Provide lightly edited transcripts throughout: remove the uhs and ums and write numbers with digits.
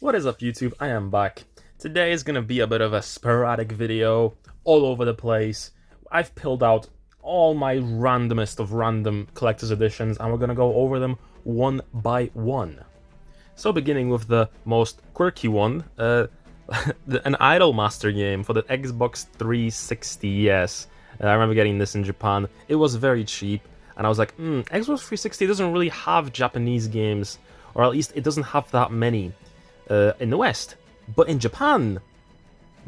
What is up, YouTube? I am back. Today is gonna be a bit of a sporadic video, all over the place. I've pilled out all my randomest of random collector's editions, and we're gonna go over them one by one. So beginning with the most quirky one, an Idolmaster game for the Xbox 360, yes. I remember getting this in Japan. It was very cheap, and I was like, Xbox 360 doesn't really have Japanese games, or at least it doesn't have that many in the West. But in Japan,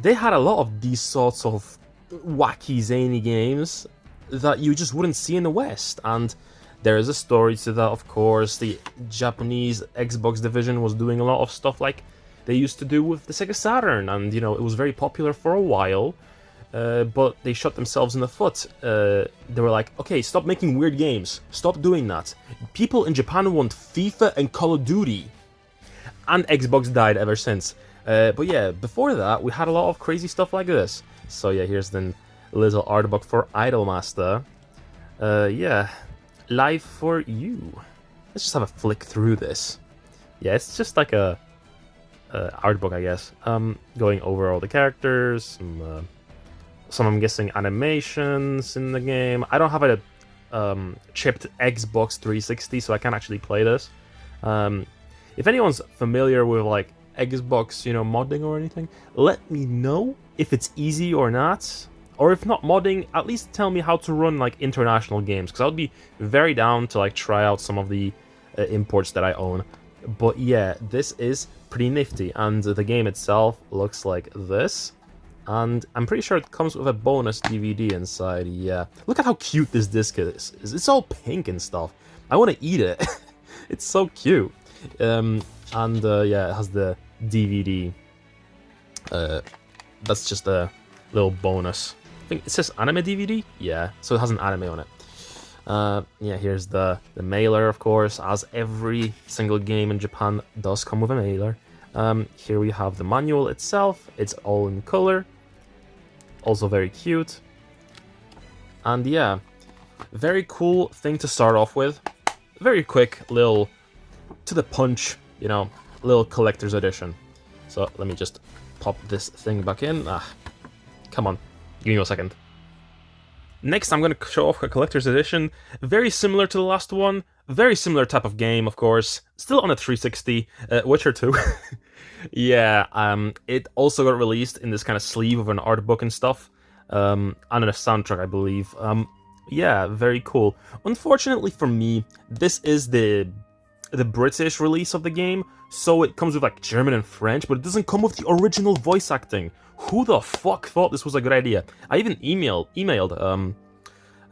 they had a lot of these sorts of wacky, zany games that you just wouldn't see in the West. And there is a story to that, of course. The Japanese Xbox division was doing a lot of stuff like they used to do with the Sega Saturn, and it was very popular for a while. But they shot themselves in the foot. They were like, okay, stop making weird games. Stop doing that. People in Japan want FIFA and Call of Duty. And Xbox died ever since. But yeah, before that, we had a lot of crazy stuff like this. So yeah, here's the little art book for Idolmaster. Yeah, live for you. Let's just have a flick through this. Yeah, it's just like a art book, I guess. Going over all the characters, some I'm guessing animations in the game. I don't have a chipped Xbox 360, so I can't actually play this. If anyone's familiar with like Xbox, modding or anything, let me know if it's easy or not. Or if not modding, at least tell me how to run like international games, because I would be very down to like try out some of the imports that I own. But yeah, this is pretty nifty, and the game itself looks like this. And I'm pretty sure it comes with a bonus DVD inside, yeah. Look at how cute this disc is. It's all pink and stuff. I want to eat it. It's so cute. Yeah, it has the DVD. That's just a little bonus. I think it says anime DVD? Yeah, so it has an anime on it. Yeah, here's the mailer, of course, as every single game in Japan does come with a mailer. Here we have the manual itself. It's all in color. Also very cute. And yeah, very cool thing to start off with. Very quick, little to the punch, little collector's edition. So let me just pop this thing back in. Come on, give me a second. Next, I'm going to show off a collector's edition, very similar to the last one, very similar type of game, of course, still on a 360, Witcher 2. Yeah, it also got released in this kind of sleeve of an art book and stuff, and in a soundtrack, I believe. Yeah, very cool. Unfortunately for me, this is the British release of the game, so it comes with like German and French, but it doesn't come with the original voice acting. Who the fuck thought this was a good idea? I even emailed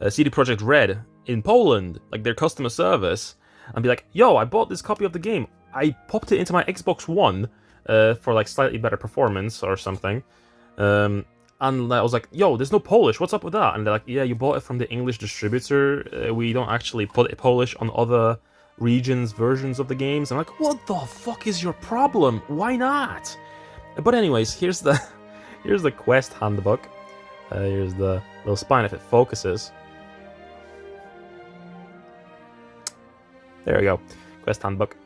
CD Projekt Red in Poland, like their customer service, and be like, yo, I bought this copy of the game. I popped it into my Xbox One for like slightly better performance or something. And I was like, yo, there's no Polish, what's up with that? And they're like, yeah, you bought it from the English distributor. We don't actually put it Polish on other regions' versions of the games. I'm like, what the fuck is your problem? Why not? But anyways, here's the quest handbook. Here's the little spine if it focuses. There we go, quest handbook.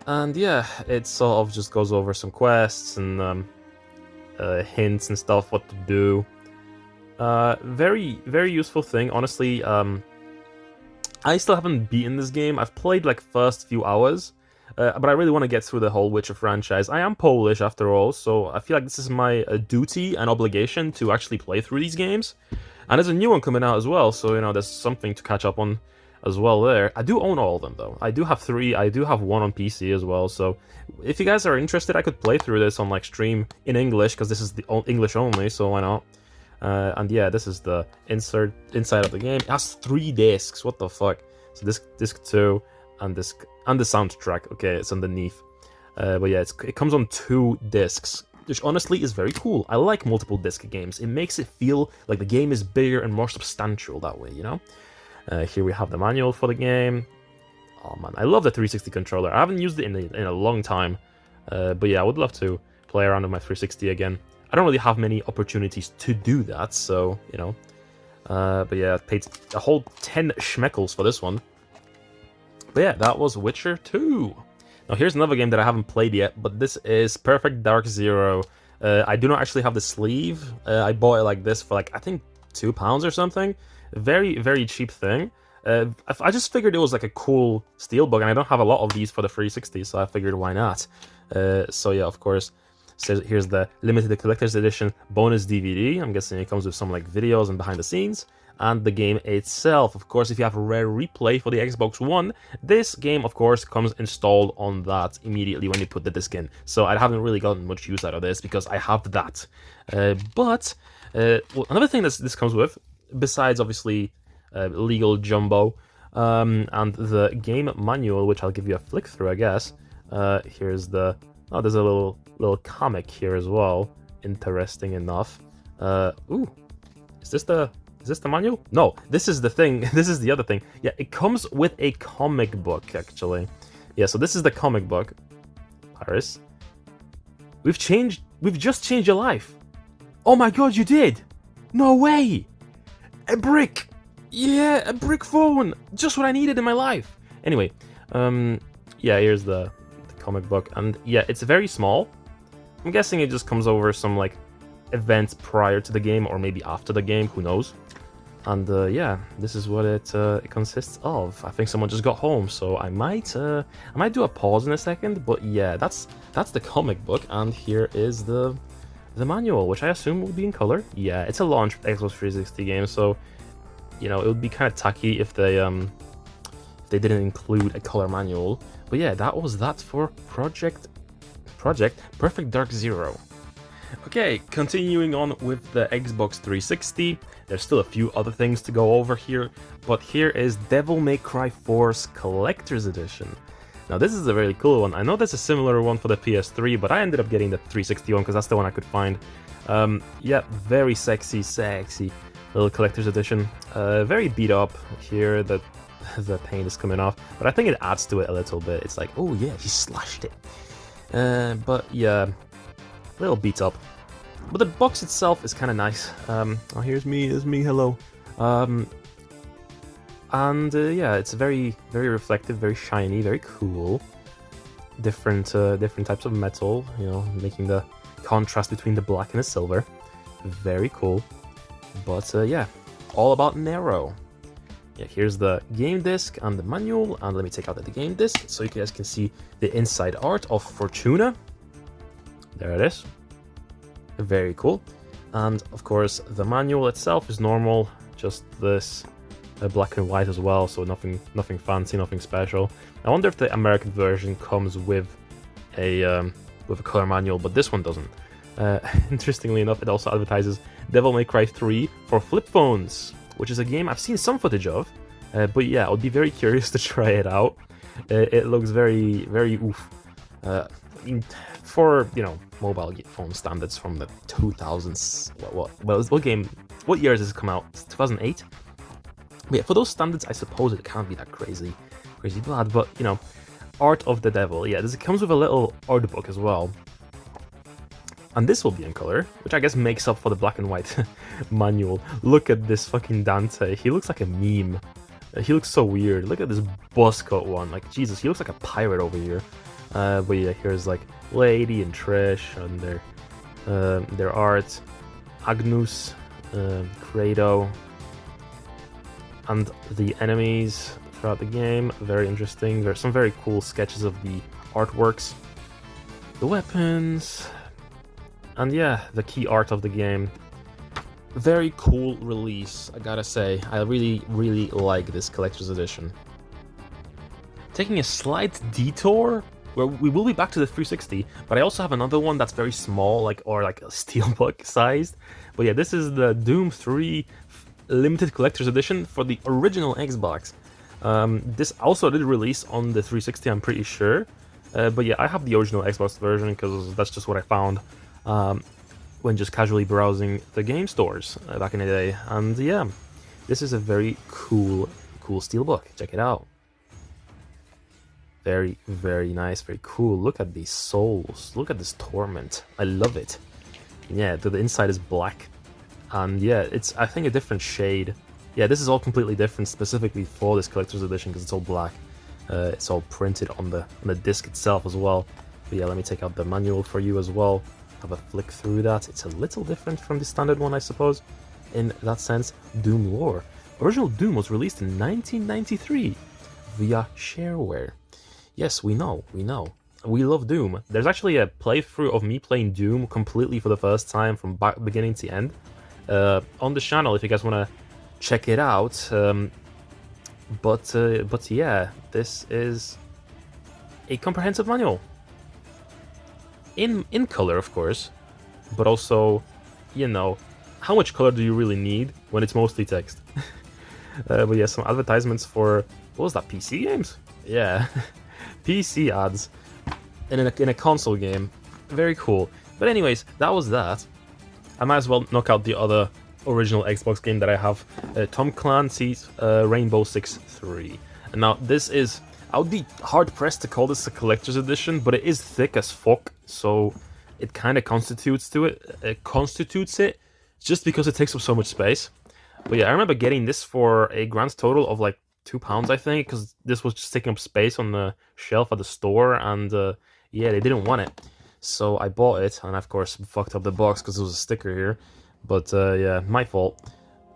And yeah, it sort of just goes over some quests and hints and stuff, what to do. Very, very useful thing, honestly. I still haven't beaten this game. I've played like first few hours, but I really want to get through the whole Witcher franchise. I am Polish after all, so I feel like this is my duty and obligation to actually play through these games. And there's a new one coming out as well, so there's something to catch up on as well there. I do own all of them though. I do have 3. I do have 1 on PC as well, so if you guys are interested, I could play through this on like stream in English, because this is the English only, so why not? And yeah, this is the inside of the game. It has 3 discs. What the fuck? So disc 2 and the soundtrack. Okay, it's underneath. But yeah, it comes on 2 discs, which honestly is very cool. I like multiple disc games. It makes it feel like the game is bigger and more substantial that way. Here we have the manual for the game. Oh man, I love the 360 controller. I haven't used it in a long time. But yeah, I would love to play around with my 360 again. I don't really have many opportunities to do that, so, but yeah, I paid a whole 10 schmeckles for this one. But yeah, that was Witcher 2. Now here's another game that I haven't played yet, but this is Perfect Dark Zero. I do not actually have the sleeve. I bought it like this for like, I think £2 or something. Very, very cheap thing. I just figured it was like a cool steelbook, and I don't have a lot of these for the 360, so I figured why not. So yeah, of course, so here's the limited collector's edition bonus DVD. I'm guessing it comes with some like videos and behind the scenes. And the game itself. Of course, if you have a rare replay for the Xbox One, this game, of course, comes installed on that immediately when you put the disc in. So I haven't really gotten much use out of this because I have that. Well, another thing that this comes with, besides obviously legal jumbo and the game manual, which I'll give you a flick through, I guess. Here's the there's a little comic here as well. Interesting enough. Ooh, is this the manual? No, this is the thing. This is the other thing. Yeah, it comes with a comic book, actually. Yeah, so this is the comic book. Paris. We've just changed your life. Oh my god, you did! No way! A brick! Yeah, a brick phone! Just what I needed in my life! Anyway, yeah, here's the comic book. And yeah, it's very small. I'm guessing it just comes over some, like, events prior to the game, or maybe after the game, who knows. And yeah, this is what it consists of. I think someone just got home, so I might do a pause in a second. But yeah, that's the comic book, and here is the manual, which I assume will be in color. Yeah, it's a launch Xbox 360 game, so you know it would be kind of tacky if they didn't include a color manual. But yeah, that was that for Project Perfect Dark Zero. Okay, continuing on with the Xbox 360, there's still a few other things to go over here, but here is Devil May Cry 4's Collector's Edition. Now this is a really cool one. I know there's a similar one for the PS3, but I ended up getting the 360 one because that's the one I could find. Yeah, very sexy little Collector's Edition. Very beat up here, the paint is coming off, but I think it adds to it a little bit. It's like, oh yeah, he slashed it. But yeah, a little beat up. But the box itself is kind of nice. Oh, here's me, hello. And yeah, it's very, very reflective, very shiny, very cool. Different types of metal, you know, making the contrast between the black and the silver. Very cool. But yeah, all about Nero. Yeah, here's the game disc and the manual, and let me take out the game disc so you guys can see the inside art of Fortuna. There it is. Very cool. And of course the manual itself is normal, just this black and white as well, so nothing fancy, nothing special. I wonder if the American version comes with a color manual, but this one doesn't. Interestingly enough, it also advertises Devil May Cry 3 for flip phones, which is a game I've seen some footage of, but yeah, I would be very curious to try it out. It looks very, very oof. For, you know, mobile phone standards from the 2000s. What year has this come out? 2008? But yeah, for those standards, I suppose it can't be that crazy bad. But you know, Art of the Devil. Yeah, it comes with a little art book as well. And this will be in color, which I guess makes up for the black and white manual. Look at this fucking Dante. He looks like a meme. He looks so weird. Look at this buzzcut one. Like, Jesus, he looks like a pirate over here. But yeah, here's like Lady and Trish and their art. Agnus, Credo, and the enemies throughout the game. Very interesting. There's some very cool sketches of the artworks, the weapons, and yeah, the key art of the game. Very cool release, I gotta say. I really, really like this collector's edition. Taking a slight detour, where we will be back to the 360, but I also have another one that's very small, like a steelbook sized. But yeah, this is the Doom 3 limited collector's edition for the original Xbox. This also did release on the 360, I'm pretty sure. But yeah, I have the original Xbox version because that's just what I found when just casually browsing the game stores back in the day. And yeah, this is a very cool steelbook. Check it out. Very, very nice, very cool. Look at these souls. Look at this torment. I love it. Yeah, the inside is black. And yeah, it's, I think, a different shade. Yeah, this is all completely different specifically for this collector's edition because it's all black. It's all printed on the disc itself as well. But yeah, let me take out the manual for you as well. Have a flick through that. It's a little different from the standard one, I suppose, in that sense. Doom lore. Original Doom was released in 1993 via shareware. Yes, we know. We love Doom. There's actually a playthrough of me playing Doom completely for the first time from beginning to end on the channel if you guys want to check it out. But yeah, this is a comprehensive manual. In color, of course, but also, you know, how much color do you really need when it's mostly text? But yeah, some advertisements for, what was that, PC games? Yeah, PC ads in a console game. Very cool. But anyways, that was that. I might as well knock out the other original Xbox game that I have, Tom Clancy's Rainbow Six 3. And now this is, I would be hard-pressed to call this a collector's edition, but it is thick as fuck, so it kind of constitutes it just because it takes up so much space. But yeah, I remember getting this for a grand total of like £2, I think, because this was just taking up space on the shelf at the store, and yeah, they didn't want it. So I bought it, and of course fucked up the box because there was a sticker here. But yeah, my fault.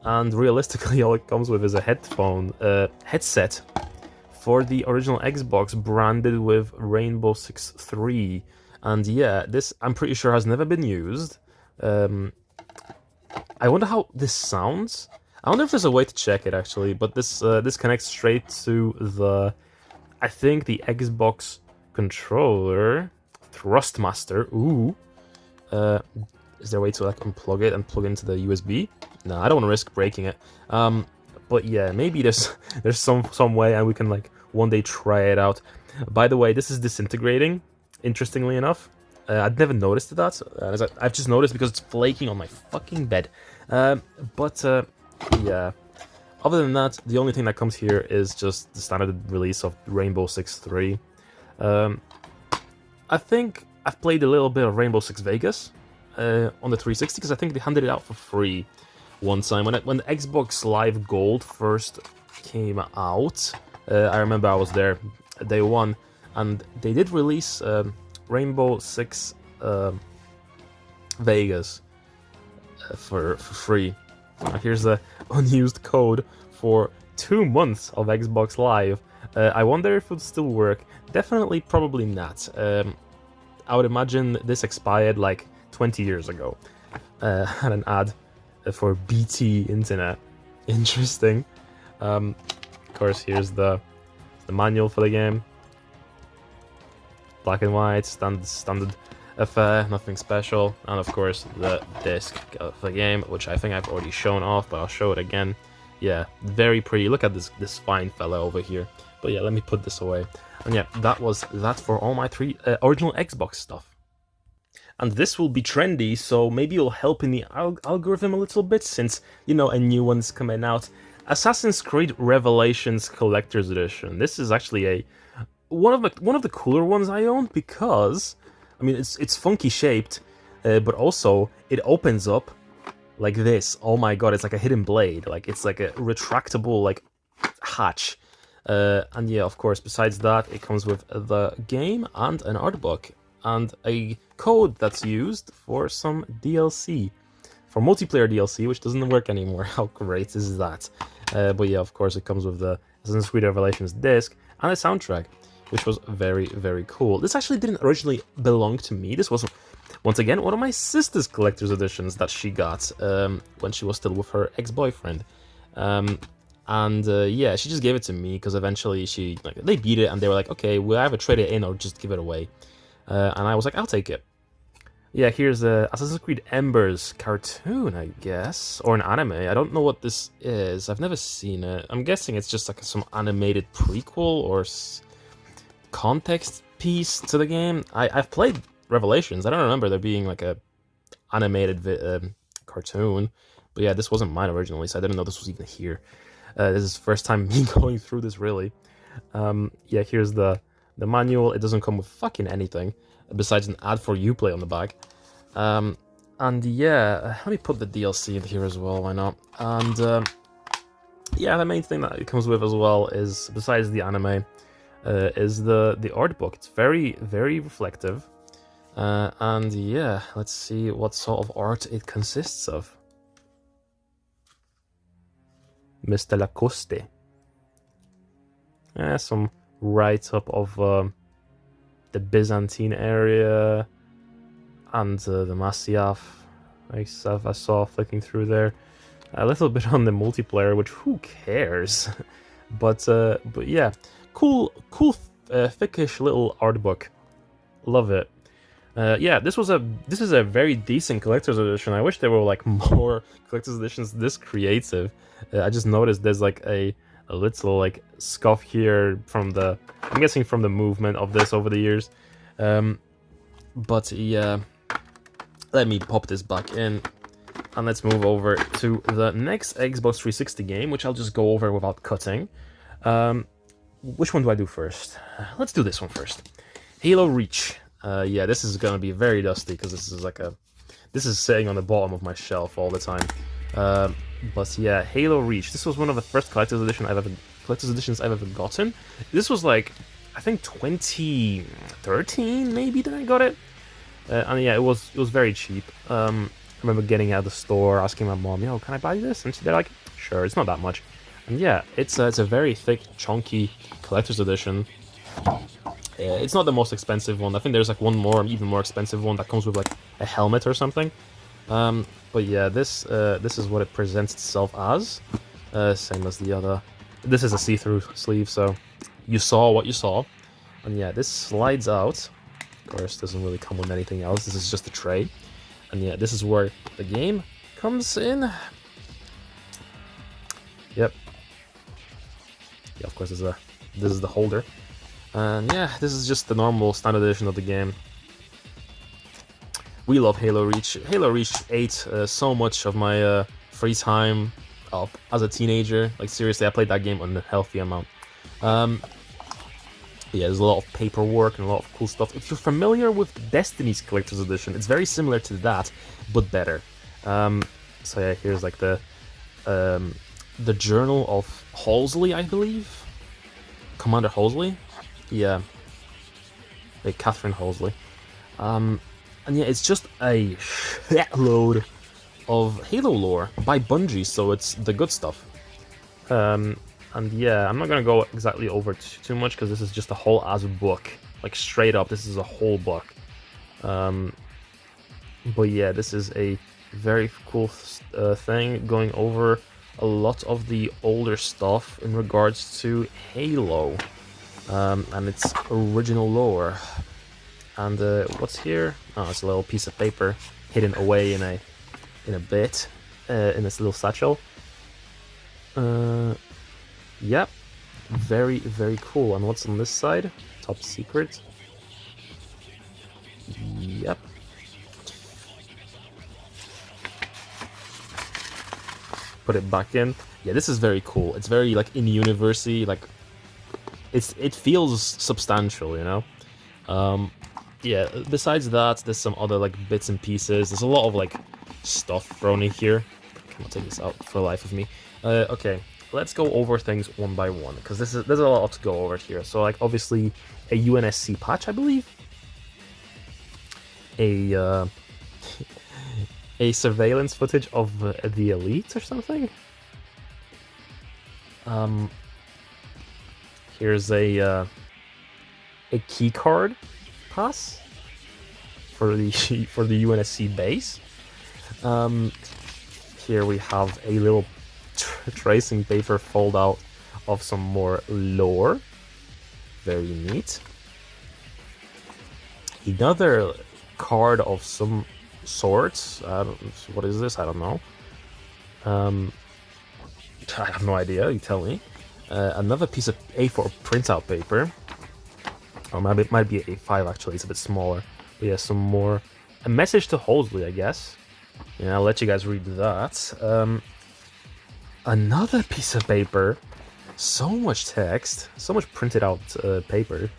And realistically, all it comes with is a headset for the original Xbox, branded with Rainbow Six 3. And yeah, this, I'm pretty sure, has never been used. I wonder how this sounds. I wonder if there's a way to check it, actually. But this this connects straight to the, I think, the Xbox controller. Thrustmaster. Ooh. Is there a way to like unplug it and plug it into the USB? No, I don't want to risk breaking it. But yeah, maybe there's some way, and we can like one day try it out. By the way, this is disintegrating, interestingly enough. I'd never noticed that. I've just noticed because it's flaking on my fucking bed. Yeah. Other than that, the only thing that comes here is just the standard release of Rainbow Six 3. I think I've played a little bit of Rainbow Six Vegas on the 360, because I think they handed it out for free one time when the Xbox Live Gold first came out. I remember I was there day one, and they did release Rainbow Six Vegas for free. Here's the unused code for 2 months of Xbox Live. I wonder if it would still work. Definitely, probably not. I would imagine this expired like 20 years ago. Had an ad for BT Internet. Interesting. Of course, here's the manual for the game. Black and white, standard affair, nothing special. And of course, the disc of the game, which I think I've already shown off, but I'll show it again. Yeah, very pretty. Look at this fine fella over here. But yeah, let me put this away. And yeah, that was that for all my 3 original Xbox stuff. And this will be trendy, so maybe it'll help in the algorithm a little bit, since, you know, a new one's coming out. Assassin's Creed Revelations Collector's Edition. This is actually one of the cooler ones I own, because, I mean, it's funky shaped, but also it opens up like this. Oh my god, it's like a hidden blade. Like, it's like a retractable like hatch. And yeah, of course, besides that, it comes with the game and an art book and a code that's used for some DLC, for multiplayer DLC, which doesn't work anymore. How great is that? But yeah, of course, it comes with the Assassin's Creed Revelations disc and a soundtrack, which was very, very cool. This actually didn't originally belong to me. This was, once again, one of my sister's collector's editions that she got when she was still with her ex-boyfriend. Yeah, she just gave it to me because eventually they beat it, and they were like, okay, we'll either trade it in or just give it away. And I was like, I'll take it. Yeah, here's Assassin's Creed Embers cartoon, I guess, or an anime. I don't know what this is. I've never seen it. I'm guessing it's just like some animated prequel or context piece to the game. I've played Revelations. I don't remember there being like a animated cartoon. But yeah, this wasn't mine originally, so I didn't know this was even here. This is the first time me going through this, really. Yeah, here's the manual. It doesn't come with fucking anything besides an ad for Uplay on the back. And yeah, let me put the DLC in here as well, why not? And yeah, the main thing that it comes with as well is, besides the anime, is the art book. It's very, very reflective. And yeah, let's see what sort of art it consists of. Mr. Lacoste. Some write-up of the Byzantine area and the Masyaf. I saw flicking through there. A little bit on the multiplayer, which who cares? but yeah, cool, thickish little art book. Love it. Yeah, this is a very decent collector's edition. I wish there were like more collector's editions this creative. I just noticed there's like a little like scuff here from I'm guessing from the movement of this over the years. But yeah, let me pop this back in, and let's move over to the next Xbox 360 game, which I'll just go over without cutting. Which one do I do first? Let's do this one first. Halo Reach. Yeah, this is gonna be very dusty because this is sitting on the bottom of my shelf all the time. But yeah, Halo Reach. This was one of the first collector's editions I've ever gotten. This was like, I think 2013 maybe that I got it. And yeah, it was very cheap. I remember getting out of the store, asking my mom, "Yo, can I buy this?" And they're like, "Sure, it's not that much." And yeah, it's a very thick, chunky collector's edition. It's not the most expensive one. I think there's like one more, even more expensive one that comes with like a helmet or something. But yeah, this is what it presents itself as. Same as the other. This is a see-through sleeve, so you saw what you saw. And yeah, this slides out. Of course, doesn't really come with anything else. This is just a tray. And yeah, this is where the game comes in. Yep. Yeah, of course, this is the holder. And yeah, this is just the normal standard edition of the game. We love Halo Reach. Halo Reach ate so much of my free time up as a teenager. Like seriously, I played that game an unhealthy amount. Yeah, there's a lot of paperwork and a lot of cool stuff. If you're familiar with Destiny's Collector's Edition, it's very similar to that, but better. So yeah, here's like the Journal of Halsey, I believe. Commander Halsey? Yeah. Like Catherine Halsey. And yeah, it's just a shitload of Halo lore by Bungie, so it's the good stuff. And yeah, I'm not gonna go exactly over too much because this is just a whole ass book. Like straight up, this is a whole book. But yeah, this is a very cool thing going over a lot of the older stuff in regards to Halo and its original lore. And what's here? Oh, it's a little piece of paper hidden away in a bit in this little satchel. Yep, very, very cool. And what's on this side? Top secret. Yep. Put it back in. Yeah, this is very cool. It's very like in-universey, like it feels substantial, you know. Yeah, besides that, there's some other like bits and pieces. There's a lot of like stuff thrown in here. I cannot take this out for the life of me. Okay, let's go over things one by one because there's a lot to go over here. So like obviously a UNSC patch, I believe. A surveillance footage of the Elite or something. Here's a key card pass for the UNSC base. Here we have a little tracing paper fold out of some more lore. Very neat. Another card of some sorts. What is this? I don't know. I have no idea. You tell me. Another piece of A4 printout paper. Or maybe it might be A5 actually. It's a bit smaller. But yeah, some more. A message to Halsey, I guess. Yeah, I'll let you guys read that. Another piece of paper. So much text. So much printed out paper.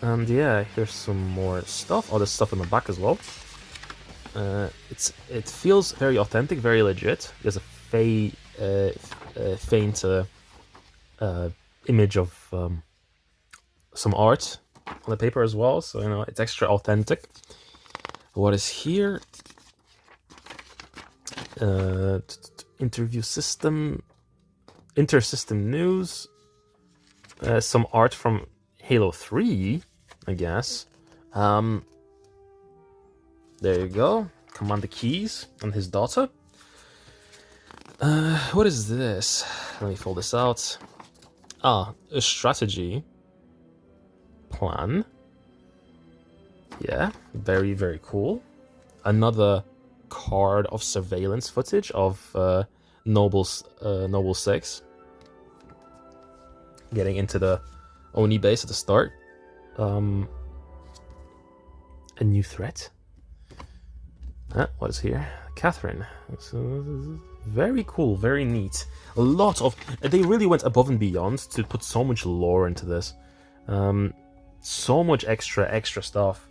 And yeah, here's some more stuff. Oh, there's stuff in the back as well. It feels very authentic, very legit. There's a faint image of some art on the paper as well, so you know it's extra authentic. What is here? Interview system, inter-system news. Some art from Halo 3, I guess. There you go. Commander Keys and his daughter. What is this? Let me fold this out. Ah, a strategy plan. Yeah, very, very cool. Another card of surveillance footage of Noble 6. Getting into the Oni base at the start. A new threat. What is here? Catherine. So, very cool, very neat. A lot of... They really went above and beyond to put so much lore into this. So much extra stuff.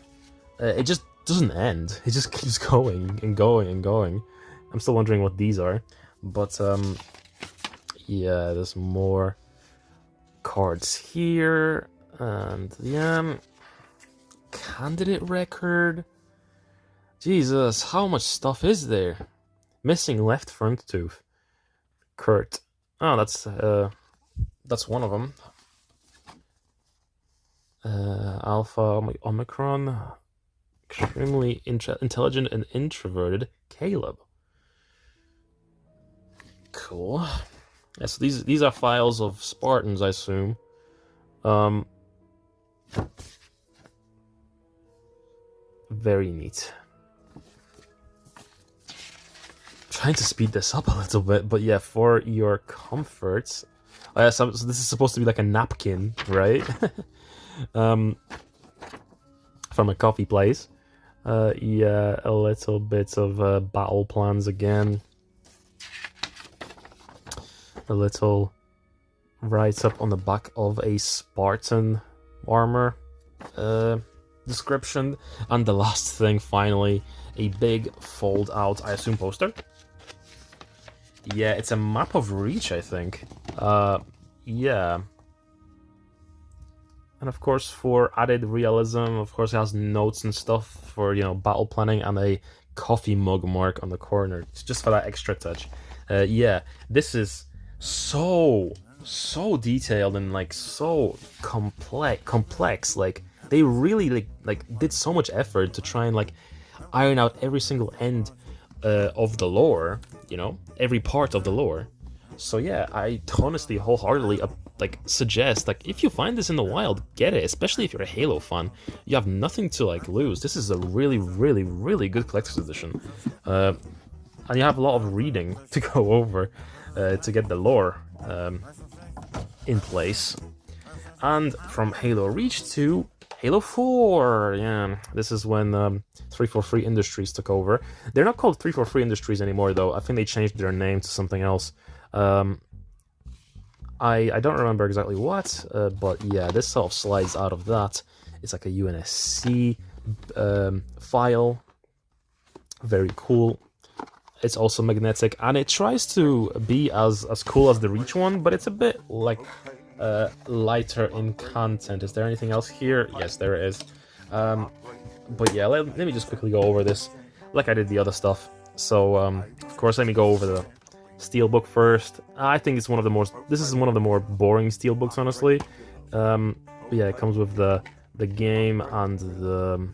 It just doesn't end. It just keeps going and going and going. I'm still wondering what these are. But, yeah, there's more cards here. And, yeah... Candidate record. Jesus, how much stuff is there? Missing left front tooth. Kurt. Oh, that's one of them. Alpha Omicron. Extremely intelligent and introverted Caleb. Cool. Yeah, so these are files of Spartans, I assume. Very neat. Trying to speed this up a little bit, but yeah, for your comfort. So this is supposed to be like a napkin, right? From a coffee place. Yeah, a little bit of battle plans again. A little write-up on the back of a Spartan armor description. And the last thing, finally, a big fold-out, I assume, poster. Yeah, it's a map of Reach, I think. Yeah. And of course, for added realism, of course, it has notes and stuff for, you know, battle planning, and a coffee mug mark on the corner, just for that extra touch. Yeah, this is so detailed and, like, so complex. Like, they really, like did so much effort to try and, like, iron out every single end of the lore, you know, every part of the lore. So yeah, I honestly, wholeheartedly, like, suggest, like, if you find this in the wild, get it, especially if you're a Halo fan. You have nothing to, like, lose. This is a really good collector's edition. And you have a lot of reading to go over to get the lore in place. And from Halo Reach to Halo 4, yeah, this is when 343 Industries took over. They're not called 343 Industries anymore, though. I think they changed their name to something else. I don't remember exactly what, but yeah, this sort of slides out of that. It's like a UNSC file. Very cool. It's also magnetic, and it tries to be as cool as the Reach one, but it's a bit, like, lighter in content. Is there anything else here? Yes, there is. But yeah, let me just quickly go over this like I did the other stuff. So of course, let me go over the steelbook first. I think it's this is one of the more boring steelbooks, honestly. But yeah, it comes with the game and the...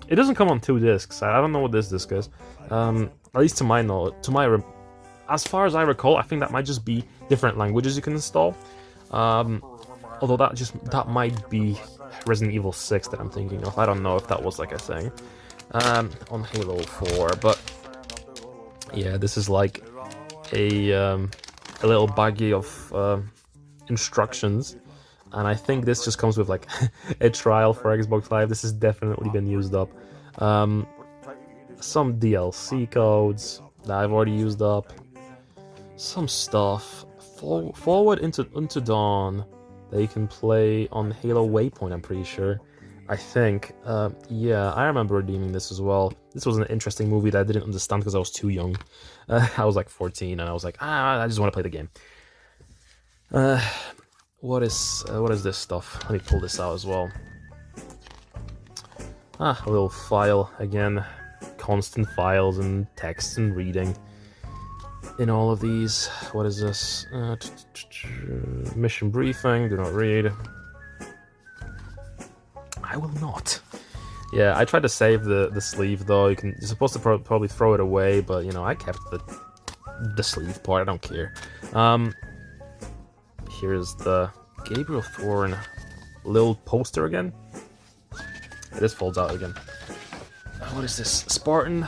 It doesn't come on 2 discs. I don't know what this disc is. At least to my knowledge, as far as I recall, I think that might just be different languages you can install. Although that might be Resident Evil 6 that I'm thinking of. I don't know if that was, like, a thing on Halo 4, but yeah, this is like a little baggie of instructions, and I think this just comes with, like, a trial for Xbox Live. This has definitely been used up. Some DLC codes that I've already used up. Some stuff. Forward into Dawn that you can play on Halo Waypoint, I'm pretty sure. I think. Yeah, I remember redeeming this as well. This was an interesting movie that I didn't understand because I was too young. I was like 14, and I was like, I just want to play the game. What is this stuff? Let me pull this out as well. Ah, a little file again. Constant files and text and reading in all of these. What is this? Mission briefing. Do not read. I will not. Yeah, I tried to save the sleeve though. You're supposed to probably throw it away, but you know I kept the sleeve part. I don't care. Here's the Gabriel Thorne little poster again. This folds out again. What is this? Spartan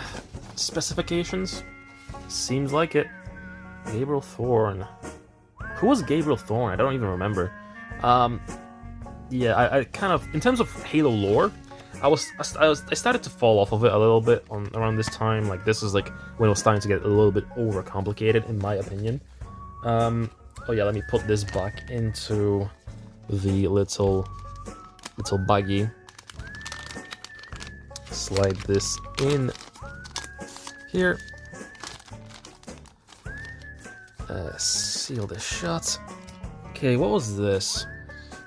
specifications? Seems like it. Gabriel Thorne. Who was Gabriel Thorne? I don't even remember. Yeah, I kind of, in terms of Halo lore, I started to fall off of it a little bit around this time. Like this is like when it was starting to get a little bit overcomplicated, in my opinion. Oh yeah, let me put this back into the little baggie. Slide this in here. Seal this shut. Okay, what was this?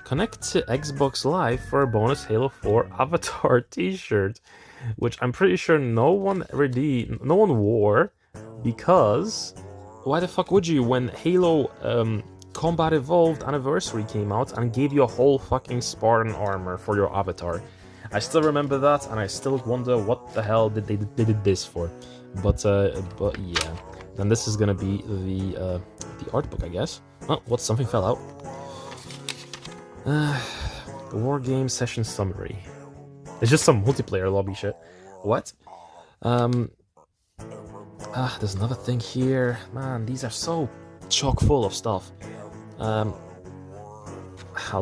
Connect to Xbox Live for a bonus Halo 4 Avatar t-shirt, which I'm pretty sure no one wore, because why the fuck would you when Halo Combat Evolved Anniversary came out and gave you a whole fucking Spartan armor for your avatar? I still remember that, and I still wonder what the hell they did this for. But yeah. Then this is gonna be the art book, I guess. Oh, what? Something fell out. The War Game Session Summary. It's just some multiplayer lobby shit. What? There's another thing here. Man, these are so chock full of stuff. I'll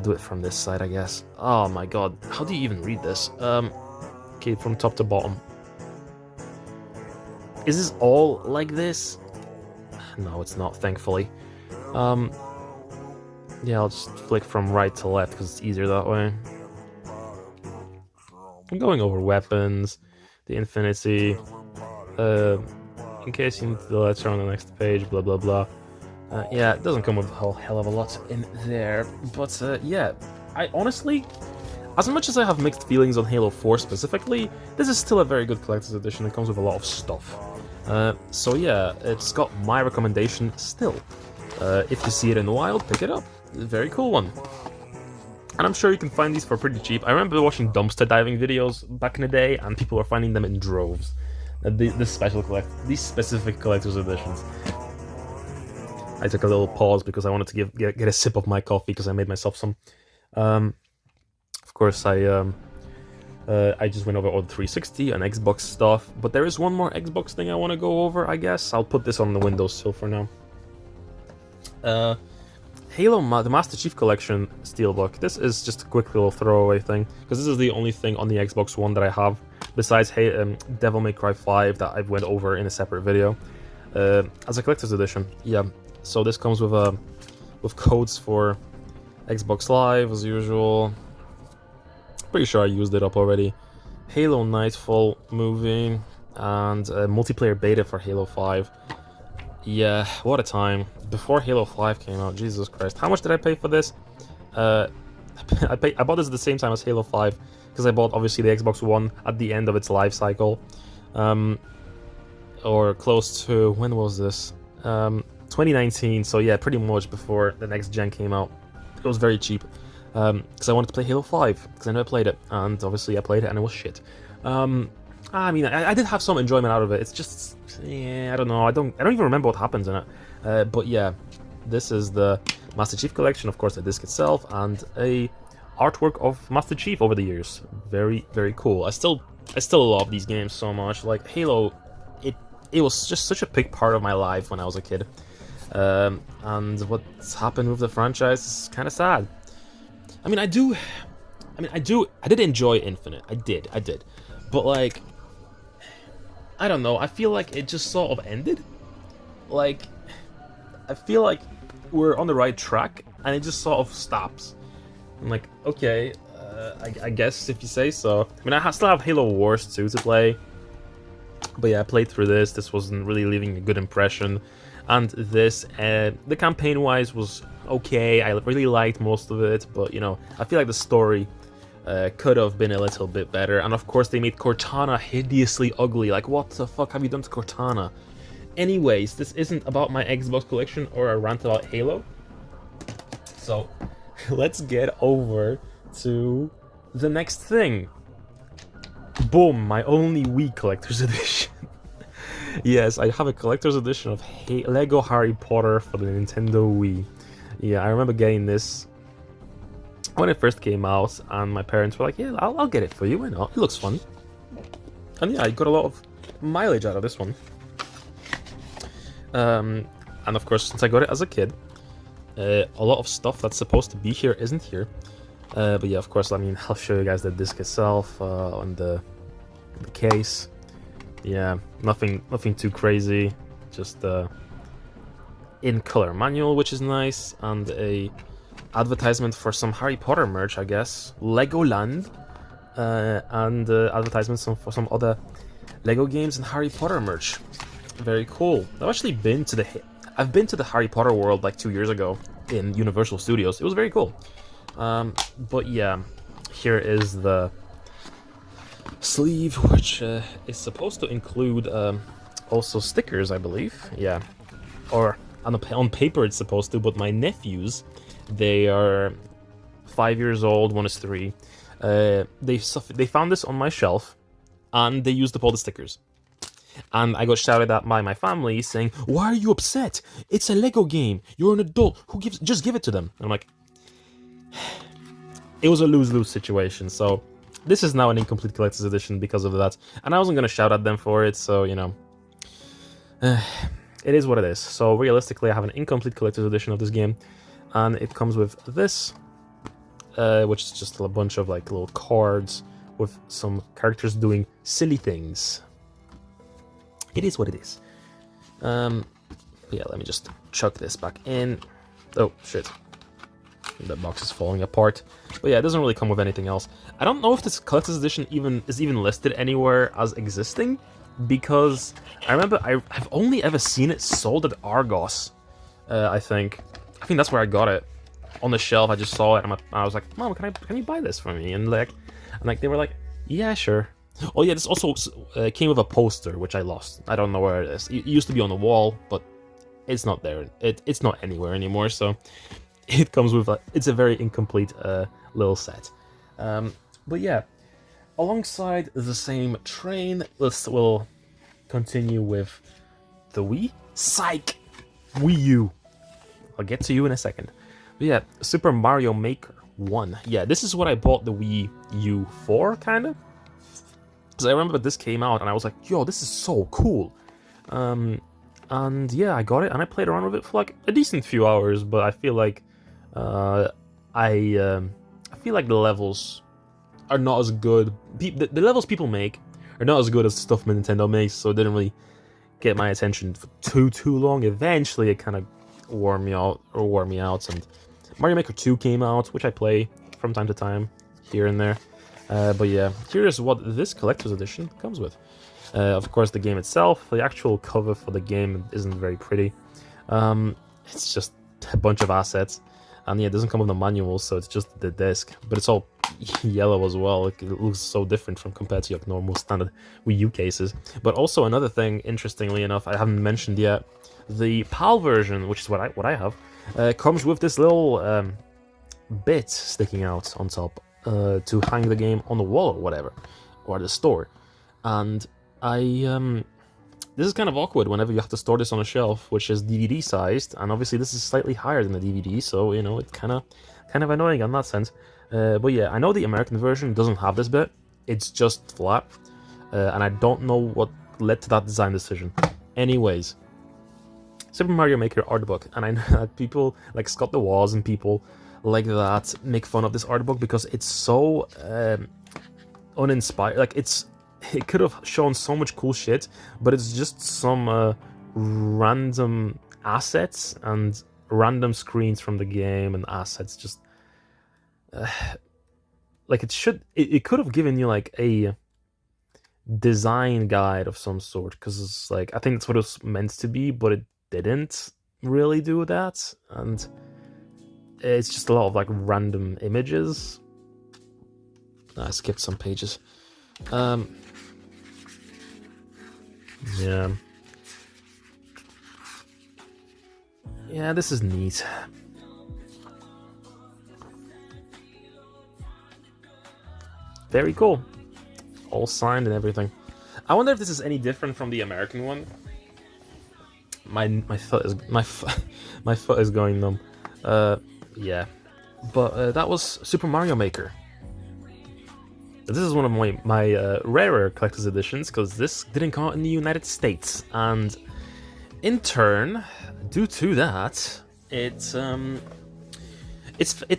do it from this side, I guess. Oh my god, how do you even read this? Okay, from top to bottom. Is this all like this? No, it's not, thankfully. Yeah, I'll just flick from right to left because it's easier that way. I'm going over weapons, the Infinity, in case you need the letter on the next page, blah blah blah. Yeah, it doesn't come with a whole hell of a lot in there, but yeah, I honestly, as much as I have mixed feelings on Halo 4 specifically, this is still a very good collector's edition. It comes with a lot of stuff. So yeah, it's got my recommendation still. If you see it in the wild, pick it up. Very cool one. And I'm sure you can find these for pretty cheap. I remember watching dumpster diving videos back in the day, and people were finding them in droves. These specific collector's editions. I took a little pause because I wanted to get a sip of my coffee because I made myself some. Of course, I just went over all the 360 and Xbox stuff, but there is one more Xbox thing I want to go over, I guess. I'll put this on the windowsill for now. Halo the Master Chief Collection Steelbook. This is just a quick little throwaway thing, because this is the only thing on the Xbox One that I have, besides Devil May Cry 5 that I went over in a separate video, as a collector's edition. Yeah, so this comes with codes for Xbox Live, as usual. Pretty sure I used it up already. Halo Nightfall movie, and a multiplayer beta for Halo 5. Yeah, what a time. Before Halo 5 came out, Jesus Christ. How much did I pay for this? I bought this at the same time as Halo 5, because I bought, obviously, the Xbox One at the end of its life cycle. Or close to, when was this? 2019, so yeah, pretty much before the next gen came out. It was very cheap, because I wanted to play Halo 5, because I never played it, and obviously I played it and it was shit. I mean, I did have some enjoyment out of it. It's just, yeah, I don't know. I don't even remember what happens in it. But yeah, this is the Master Chief Collection, of course, the disc itself, and a artwork of Master Chief over the years. Very, very cool. I still love these games so much. Like Halo, it was just such a big part of my life when I was a kid. And what's happened with the franchise is kind of sad. I did enjoy Infinite. I did. But like, I don't know, I feel like it just sort of ended. Like, I feel like we're on the right track, and it just sort of stops. I'm like, okay, I guess if you say so. I mean, I still have Halo Wars 2 to play. But yeah, I played through this. This wasn't really leaving a good impression. And this, the campaign-wise was okay. I really liked most of it, but you know, I feel like the story could have been a little bit better. And of course, they made Cortana hideously ugly. Like, what the fuck have you done to Cortana? Anyways, this isn't about my Xbox collection or a rant about Halo. So, let's get over to the next thing. Boom, my only Wii collector's edition. Yes, I have a collector's edition of Lego Harry Potter for the Nintendo Wii. Yeah, I remember getting this when it first came out, and my parents were like, yeah, I'll get it for you, why not? It looks fun. And yeah, I got a lot of mileage out of this one. And of course, since I got it as a kid, a lot of stuff that's supposed to be here isn't here. But yeah, of course, I mean, I'll show you guys the disc itself on the case. Yeah, nothing too crazy. Just in color manual, which is nice, and a advertisement for some Harry Potter merch, I guess. Legoland, and advertisements for some other Lego games and Harry Potter merch. Very cool. I've actually been to the Harry Potter world like 2 years ago in Universal Studios. It was very cool. But yeah, here is the sleeve, which is supposed to include also stickers, I believe. Yeah, or on paper it's supposed to, but my nephews, they are 5 years old, one is 3. They found this on my shelf, and they used up all the stickers. And I got shouted at by my family saying, "Why are you upset? It's a Lego game. You're an adult. Just give it to them." And I'm like, it was a lose-lose situation. So this is now an incomplete collector's edition because of that. And I wasn't gonna shout at them for it, so you know, it is what it is. So realistically, I have an incomplete collector's edition of this game, and it comes with this, which is just a bunch of like little cards with some characters doing silly things. It is what it is. Yeah, let me just chuck this back in. Oh, shit. The box is falling apart. But yeah, it doesn't really come with anything else. I don't know if this collector's edition is even listed anywhere as existing, because I remember I've only ever seen it sold at Argos, I think. I think that's where I got it. On the shelf, I just saw it, and I was like, "Mom, can you buy this for me?" And they were like, "Yeah, sure." Oh yeah, this also came with a poster, which I lost. I don't know where it is. It used to be on the wall, but it's not there. It's not anywhere anymore, so it comes with it's a very incomplete little set. But yeah, alongside the same train, we'll continue with the Wii. Psych! Wii U. I'll get to you in a second. But yeah, Super Mario Maker 1. Yeah, this is what I bought the Wii U for, kind of. Because I remember this came out, and I was like, yo, this is so cool. And yeah, I got it, and I played around with it for like a decent few hours, but I feel like I feel like the levels are not as good. The levels people make are not as good as stuff Nintendo makes, so it didn't really get my attention for too long. Eventually, it kind of wore me out, and Mario Maker 2 came out, which I play from time to time, here and there. But yeah, here's what this collector's edition comes with. Of course, the game itself, the actual cover for the game isn't very pretty. It's just a bunch of assets. And yeah, it doesn't come with the manual, so it's just the disc. But it's all yellow as well. It looks so different compared to your normal standard Wii U cases. But also another thing, interestingly enough, I haven't mentioned yet, the PAL version, which is what I have, comes with this little bit sticking out on top. To hang the game on the wall or whatever, or the store. And this is kind of awkward whenever you have to store this on a shelf, which is DVD sized, and obviously this is slightly higher than the DVD, so you know, it's kind of annoying in that sense. But yeah, I know the American version doesn't have this bit, it's just flat, and I don't know what led to that design decision. Anyways, Super Mario Maker art book, and I know that people like Scott the Woz and people like that make fun of this art book because it's so uninspired. Like it could have shown so much cool shit, but it's just some random assets and random screens from the game and assets. Just like it could have given you like a design guide of some sort, because it's like, I think that's what it was meant to be, but it didn't really do that, and it's just a lot of like random images. I skipped some pages. Yeah. Yeah, this is neat. Very cool. All signed and everything. I wonder if this is any different from the American one. My foot is my foot is going numb. Yeah, but that was Super Mario Maker. This is one of my rarer collector's editions because this didn't come out in the United States, and in turn, due to that, it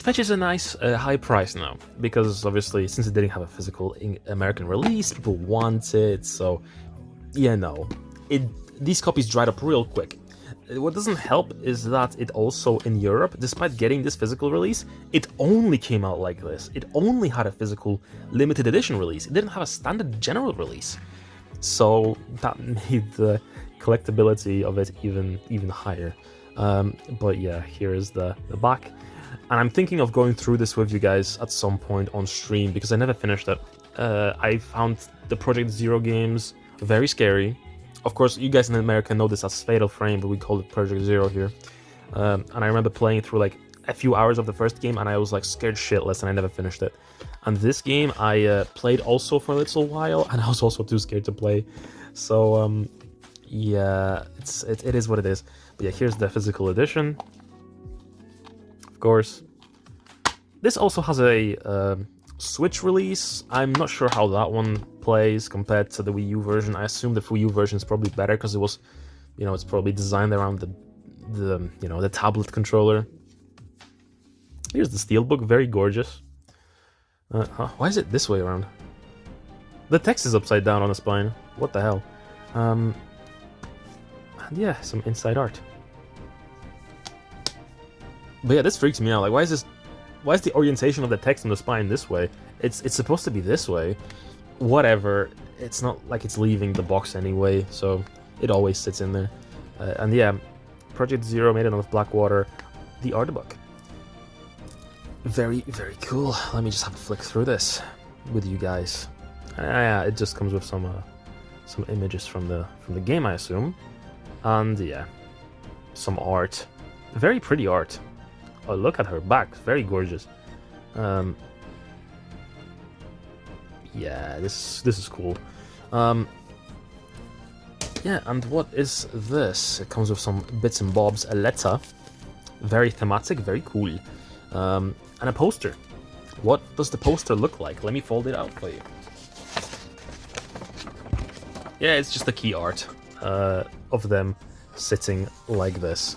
fetches a nice high price now, because obviously since it didn't have a physical American release, people want it. So yeah, no, these copies dried up real quick. What doesn't help is that it also in Europe, despite getting this physical release, it only came out like this. It only had a physical limited edition release. It didn't have a standard general release. So that made the collectability of it even higher. But yeah, here is the back. And I'm thinking of going through this with you guys at some point on stream, because I never finished it. I found the Project Zero games very scary. Of course, you guys in America know this as Fatal Frame, but we call it Project Zero here. And I remember playing through like a few hours of the first game, and I was like scared shitless, and I never finished it. And this game I played also for a little while, and I was also too scared to play. So yeah, it is what it is. But yeah, here's the physical edition. Of course, this also has a Switch release. I'm not sure how that one plays compared to the Wii U version. I assume the Wii U version is probably better because it was, you know, it's probably designed around the tablet controller. Here's the steelbook, very gorgeous. Why is it this way around? The text is upside down on the spine. What the hell? And yeah, some inside art. But yeah, this freaks me out. Like, why is the orientation of the text on the spine this way? It's supposed to be this way. Whatever. It's not like it's leaving the box anyway, so it always sits in there. And yeah, Project Zero made it out of Blackwater. The art book. Very, very cool. Let me just have a flick through this with you guys. Yeah, it just comes with some images from the game, I assume. And yeah, some art. Very pretty art. Oh, look at her back. Very gorgeous. Yeah, this is cool. Yeah, and what is this? It comes with some bits and bobs. A letter. Very thematic, very cool. And a poster. What does the poster look like? Let me fold it out for you. Yeah, it's just the key art of them sitting like this.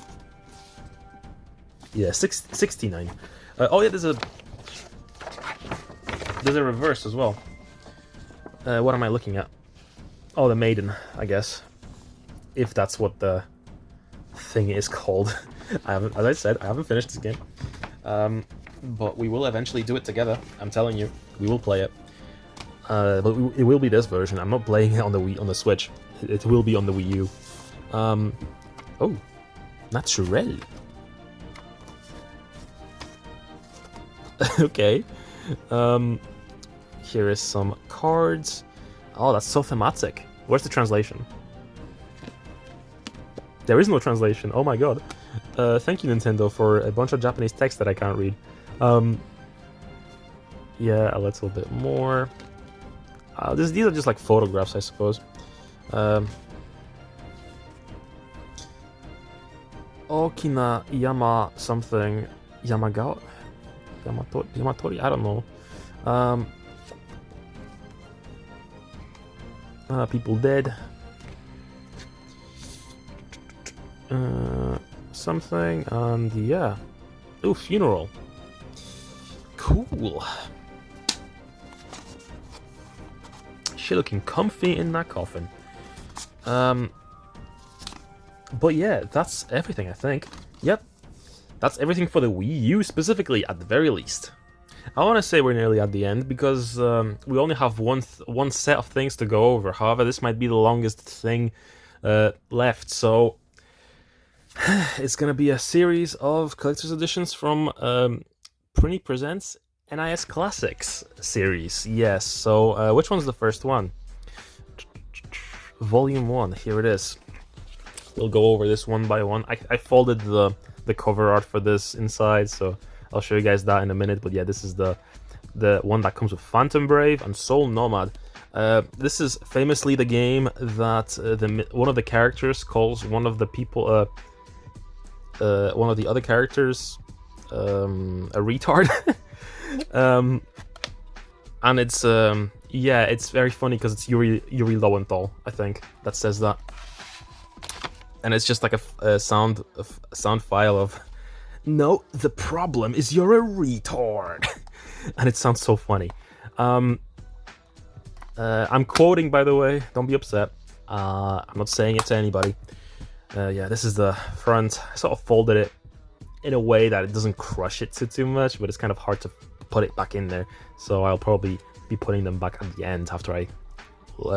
Yeah, 69. Oh yeah, there's a reverse as well. What am I looking at? Oh, the Maiden, I guess. If that's what the thing is called. As I said, I haven't finished this game. But we will eventually do it together. I'm telling you, we will play it. But it will be this version. I'm not playing it on the Switch. It will be on the Wii U. Oh, naturel. Okay. Here is some cards. Oh, that's so thematic. Where's the translation? There is no translation. Oh my god. Thank you, Nintendo, for a bunch of Japanese text that I can't read. Yeah, a little bit more. These are just like photographs, I suppose. Okina Yama something. Yamagawa? Yamatori? I don't know. People dead. Something, and yeah. Ooh, funeral. Cool. She looking comfy in that coffin. But yeah, that's everything, I think. Yep. That's everything for the Wii U specifically, at the very least. I want to say we're nearly at the end, because we only have one set of things to go over. However, this might be the longest thing left, so It's gonna be a series of collector's editions from Prinny Presents NIS Classics series. Yes, so which one's the first one? Volume 1, here it is. We'll go over this one by one. I folded the cover art for this inside, so I'll show you guys that in a minute. But yeah, this is the one that comes with Phantom Brave and Soul Nomad. This is famously the game that one of the characters calls one of the people, one of the other characters, a retard. And it's yeah, it's very funny because it's Yuri Lowenthal, I think, that says that. And it's just like a sound file of, "No, the problem is you're a retard," and it sounds so funny. I'm quoting, by the way. Don't be upset. I'm not saying it to anybody. Yeah, this is the front. I sort of folded it in a way that it doesn't crush it too much, but it's kind of hard to put it back in there. So I'll probably be putting them back at the end after I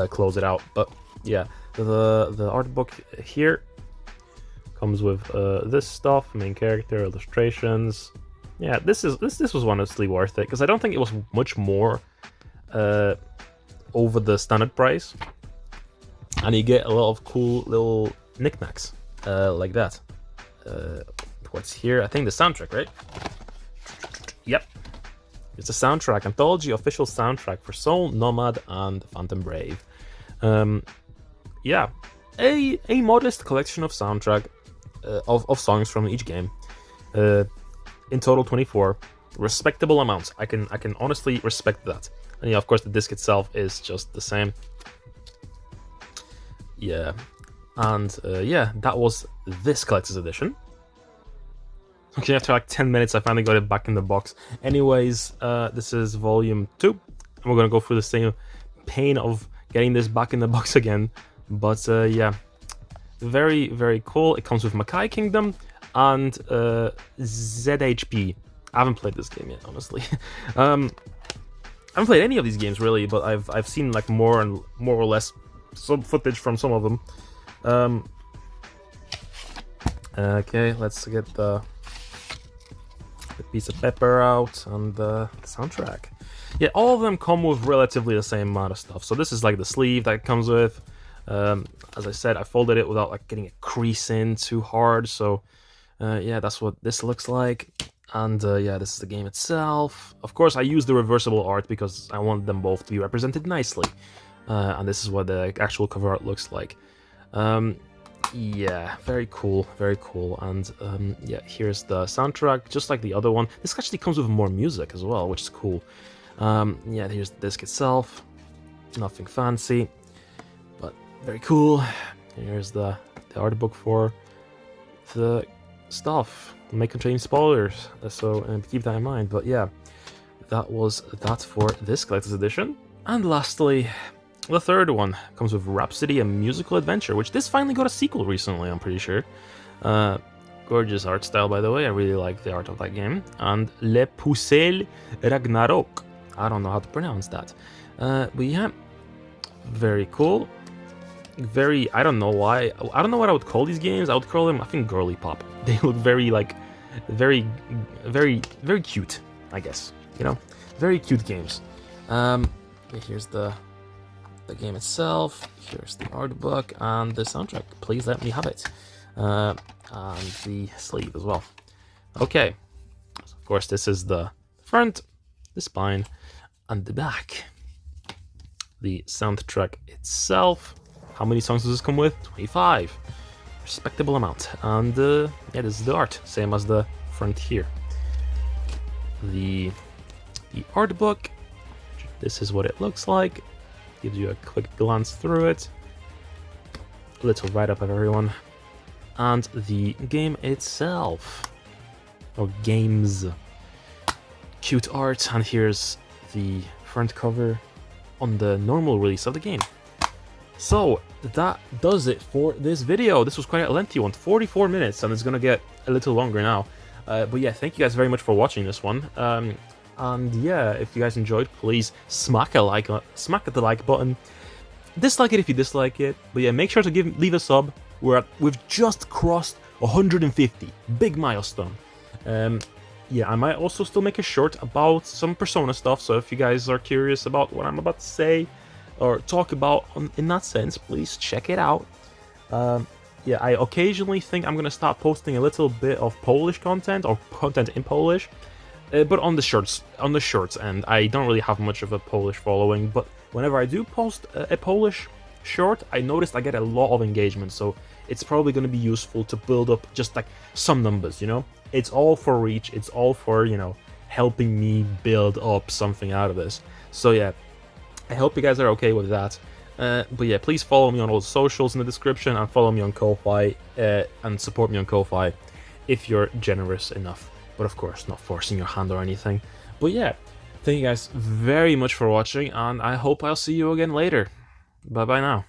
close it out. But yeah, the art book here comes with this stuff, main character, illustrations. Yeah, this was honestly worth it because I don't think it was much more over the standard price, and you get a lot of cool little knickknacks like that. What's here? I think the soundtrack, right? Yep, it's a soundtrack, anthology official soundtrack for Soul Nomad and Phantom Brave. Yeah, a modest collection of soundtrack of songs from each game. In total 24, respectable amounts. I can honestly respect that. And yeah, of course the disc itself is just the same. Yeah, and yeah, that was this collector's edition. Okay, after like 10 minutes, I finally got it back in the box. Anyways, this is volume 2, and we're gonna go through the same pain of getting this back in the box again. But yeah, very, very cool. It comes with Makai Kingdom and ZHP. I haven't played this game yet, honestly. I haven't played any of these games really, but I've seen like more or less some footage from some of them. Okay, let's get the piece of paper out and the soundtrack. Yeah, all of them come with relatively the same amount of stuff. So this is like the sleeve that it comes with. As I said, I folded it without like getting a crease in too hard. So yeah, that's what this looks like. And yeah, this is the game itself. Of course, I used the reversible art because I want them both to be represented nicely. And this is what the actual cover art looks like. Yeah, very cool, very cool. And yeah, here's the soundtrack, just like the other one. This actually comes with more music as well, which is cool. Yeah, here's the disc itself. Nothing fancy, but very cool. Here's the art book for the stuff. It may contain spoilers, so keep that in mind. But yeah, that was that for this collector's edition. And lastly, the third one comes with Rhapsody, a musical adventure, which this finally got a sequel recently, I'm pretty sure. Gorgeous art style, by the way. I really like the art of that game. And Le Pucelle Ragnarok. I don't know how to pronounce that. But yeah, very cool. Very, I don't know why. I don't know what I would call these games. I would call them, I think, girly pop. They look very, like, very cute, I guess. You know, very cute games. Here's the game itself. Here's the art book and the soundtrack. Please let me have it. And the sleeve as well. Okay. So of course, this is the front, the spine, and the back. The soundtrack itself. How many songs does this come with? 25. Respectable amount. And yeah, this is the art, same as the front here. The art book. This is what it looks like. Gives you a quick glance through it. A little write-up of everyone. And the game itself. Or games. Cute art. And here's the front cover on the normal release of the game. So that does it for this video. This was quite a lengthy one, 44 minutes, and it's gonna get a little longer now. But yeah, thank you guys very much for watching this one. And yeah, if you guys enjoyed, please smack the like button. Dislike it if you dislike it. But yeah, make sure to leave a sub. We've just crossed 150, big milestone. Yeah, I might also still make a short about some Persona stuff, so if you guys are curious about what I'm about to say or talk about in that sense, please check it out. Yeah, I occasionally think I'm gonna start posting a little bit of Polish content or content in Polish, but on the shorts end. I don't really have much of a Polish following, but whenever I do post a Polish short, I noticed I get a lot of engagement, so it's probably going to be useful to build up just like some numbers, you know? It's all for reach, it's all for, you know, helping me build up something out of this. So yeah, I hope you guys are okay with that. But yeah, please follow me on all the socials in the description and follow me on Ko-Fi and support me on Ko-Fi if you're generous enough. But of course, not forcing your hand or anything. But yeah, thank you guys very much for watching, and I hope I'll see you again later. Bye bye now.